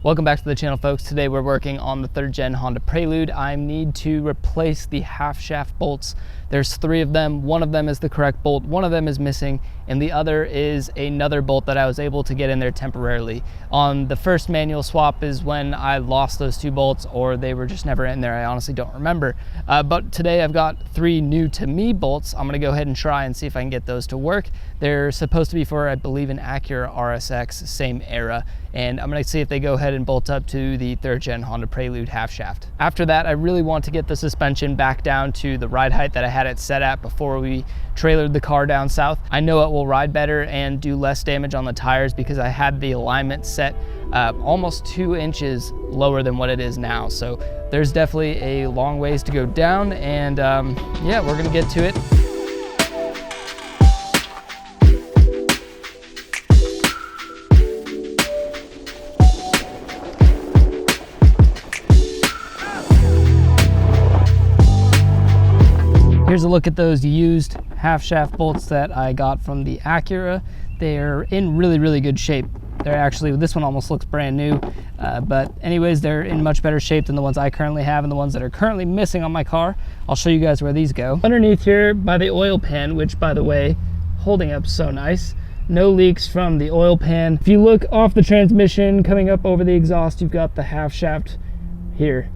Welcome back to the channel, folks. Today we're working on the 3rd gen Honda Prelude. I need to replace the half shaft bolts. There's 3 of them. One of them is the correct bolt, one of them is missing, and the other is another bolt that I was able to get in there temporarily. On the first manual swap is when I lost those 2 bolts, or they were just never in there. I honestly don't remember. But today I've got 3 new to me bolts. I'm gonna go ahead and try and see if I can get those to work. They're supposed to be for, I believe, an Acura RSX, same era. And I'm gonna see if they go ahead and bolt up to the 3rd gen Honda Prelude half shaft. After that, I really want to get the suspension back down to the ride height that I had it set at before we trailered the car down south. I know it will ride better and do less damage on the tires because I had the alignment set almost 2 inches lower than what it is now. So there's definitely a long ways to go down, and yeah, we're gonna get to it. Here's a look at those used half shaft bolts that I got from the Acura. They're in really good shape. They're actually, this one almost looks brand new, but anyways, they're in much better shape than the ones I currently have and the ones that are currently missing on my car. I'll show you guys where these go. Underneath here by the oil pan, which by the way, holding up so nice. No leaks from the oil pan. If you look off the transmission coming up over the exhaust, you've got the half shaft here,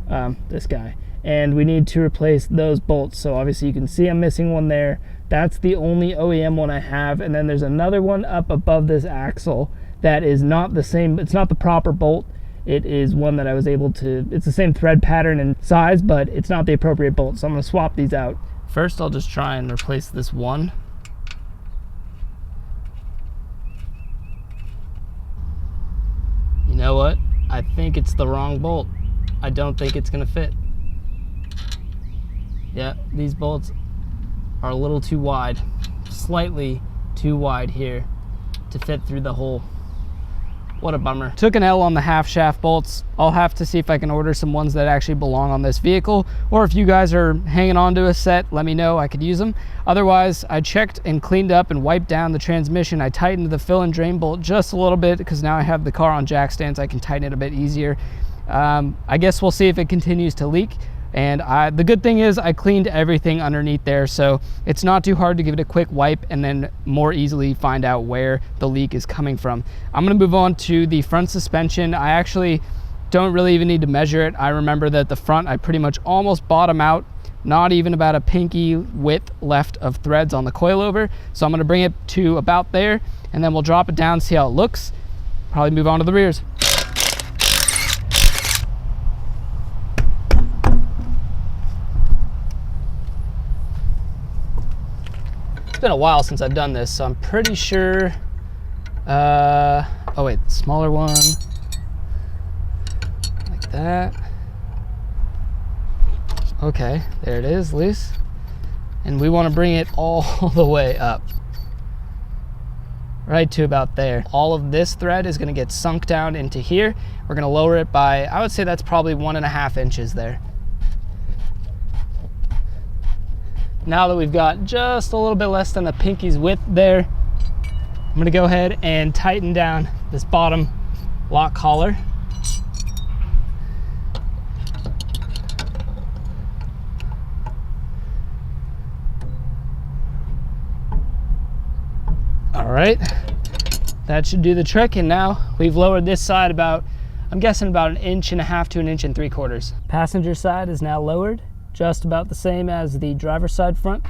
this guy. And we need to replace those bolts. So obviously you can see I'm missing one there. That's the only OEM one I have. And then there's another one up above this axle that is not the same, it's not the proper bolt. It is one that I was able to, it's the same thread pattern and size, but it's not the appropriate bolt. So I'm gonna swap these out. First, I'll just try and replace this one. You know what? I think it's the wrong bolt. I don't think it's gonna fit. Yeah, these bolts are a little too wide, slightly too wide here to fit through the hole. What a bummer. Took an L on the half shaft bolts. I'll have to see if I can order some ones that actually belong on this vehicle, or if you guys are hanging on to a set, let me know, I could use them. Otherwise, I checked and cleaned up and wiped down the transmission. I tightened the fill and drain bolt just a little bit because now I have the car on jack stands. I can tighten it a bit easier. I guess we'll see if it continues to leak. And the good thing is I cleaned everything underneath there, so it's not too hard to give it a quick wipe and then more easily find out where the leak is coming from. I'm gonna move on to the front suspension. I actually don't really even need to measure it. I remember that the front, I pretty much almost bottom out, not even about a pinky width left of threads on the coilover. So I'm gonna bring it to about there, and then we'll drop it down, see how it looks. Probably move on to the rears. It's been a while since I've done this, so I'm pretty sure, oh wait, smaller one, like that. Okay, there it is, loose. And we want to bring it all the way up, right to about there. All of this thread is going to get sunk down into here. We're going to lower it by, I would say that's probably 1.5 inches there. Now that we've got just a little bit less than the pinky's width there, I'm gonna go ahead and tighten down this bottom lock collar. All right, that should do the trick. And now we've lowered this side about, I'm guessing about 1.5 inches to 1.75 inches. Passenger side is now lowered, just about the same as the driver's side front.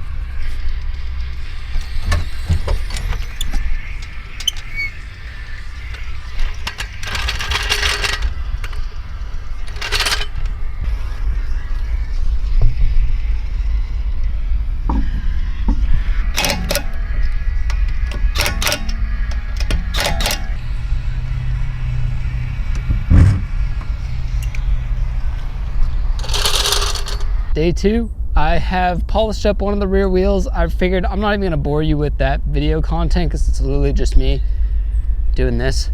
Day 2, I have polished up one of the rear wheels. I figured I'm not even gonna bore you with that video content because it's literally just me doing this,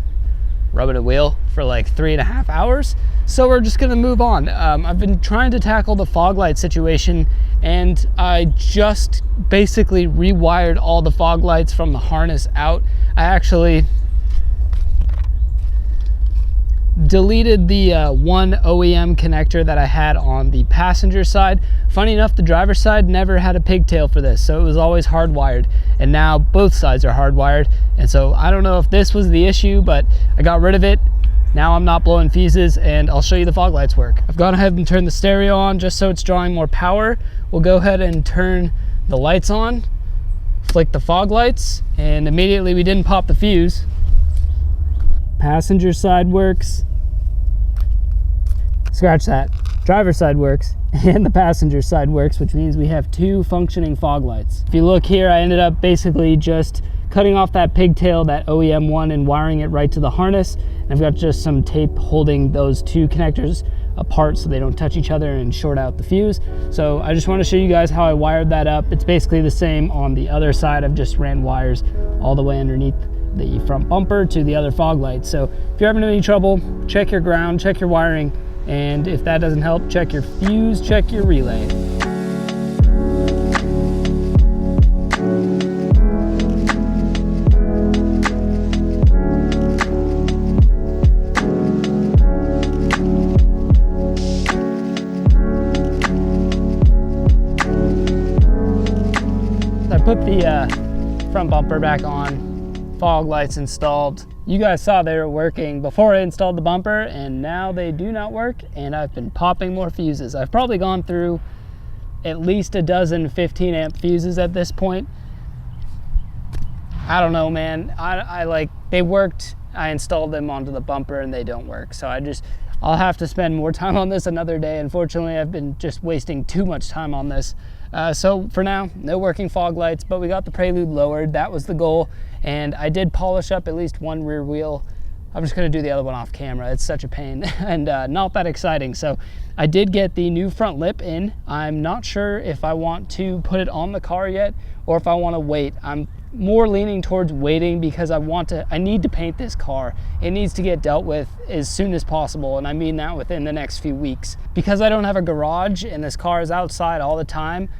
rubbing a wheel for like 3.5 hours. So we're just gonna move on. I've been trying to tackle the fog light situation, and I just basically rewired all the fog lights from the harness out. I actually deleted the one OEM connector that I had on the passenger side. Funny enough, the driver's side never had a pigtail for this, so it was always hardwired, and now both sides are hardwired. And so I don't know if this was the issue, but I got rid of it. Now I'm not blowing fuses, and I'll show you the fog lights work. I've gone ahead and turned the stereo on just so it's drawing more power. We'll go ahead and turn the lights on, flick the fog lights, and immediately we didn't pop the fuse. Passenger side works. Scratch that. Driver's side works, and the passenger side works, which means we have two functioning fog lights. If you look here, I ended up basically just cutting off that pigtail, that OEM one, and wiring it right to the harness. And I've got just some tape holding those two connectors apart so they don't touch each other and short out the fuse. So I just want to show you guys how I wired that up. It's basically the same on the other side. I've just ran wires all the way underneath the front bumper to the other fog lights. So if you're having any trouble, check your ground, check your wiring, and if that doesn't help, check your fuse, check your relay. Put the front bumper back on, fog lights installed. You guys saw they were working before I installed the bumper, and now they do not work, and I've been popping more fuses. I've probably gone through at least a dozen 15 amp fuses at this point. I don't know, man. I like, they worked, I installed them onto the bumper and they don't work. So I'll have to spend more time on this another day. Unfortunately, I've been just wasting too much time on this. So for now, no working fog lights, but we got the Prelude lowered. That was the goal. And I did polish up at least one rear wheel. I'm just gonna do the other one off camera. It's such a pain and not that exciting. So I did get the new front lip in. I'm not sure if I want to put it on the car yet or if I want to wait. I'm more leaning towards waiting because I need to paint this car. It needs to get dealt with as soon as possible, and I mean that within the next few weeks. Because I don't have a garage and this car is outside all the time,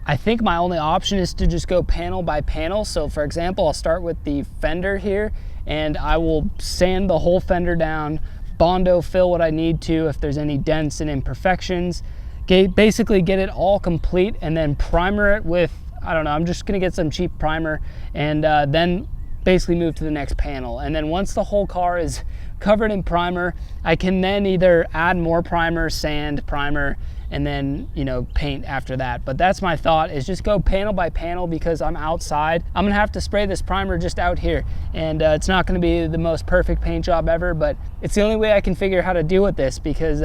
I think my only option is to just go panel by panel. So for example, I'll start with the fender here, and I will sand the whole fender down, Bondo fill what I need to if there's any dents and imperfections, basically get it all complete, and then primer it with, I don't know, I'm just gonna get some cheap primer, and then basically move to the next panel. And then once the whole car is covered in primer, I can then either add more primer, sand, primer, and then, you know, paint after that. But that's my thought, is just go panel by panel because I'm outside. I'm gonna have to spray this primer just out here, and it's not gonna be the most perfect paint job ever, but it's the only way I can figure how to deal with this because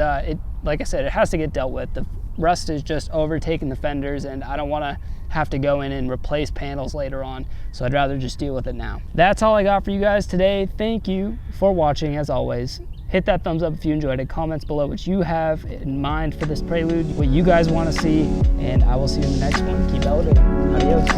like I said, it has to get dealt with. The rust is just overtaking the fenders, and I don't wanna have to go in and replace panels later on, so I'd rather just deal with it now. That's all I got for you guys today. Thank you for watching. As always, hit that thumbs up if you enjoyed it. Comments below what you have in mind for this Prelude, what you guys want to see, and I will see you in the next one. Keep elevating. Adios.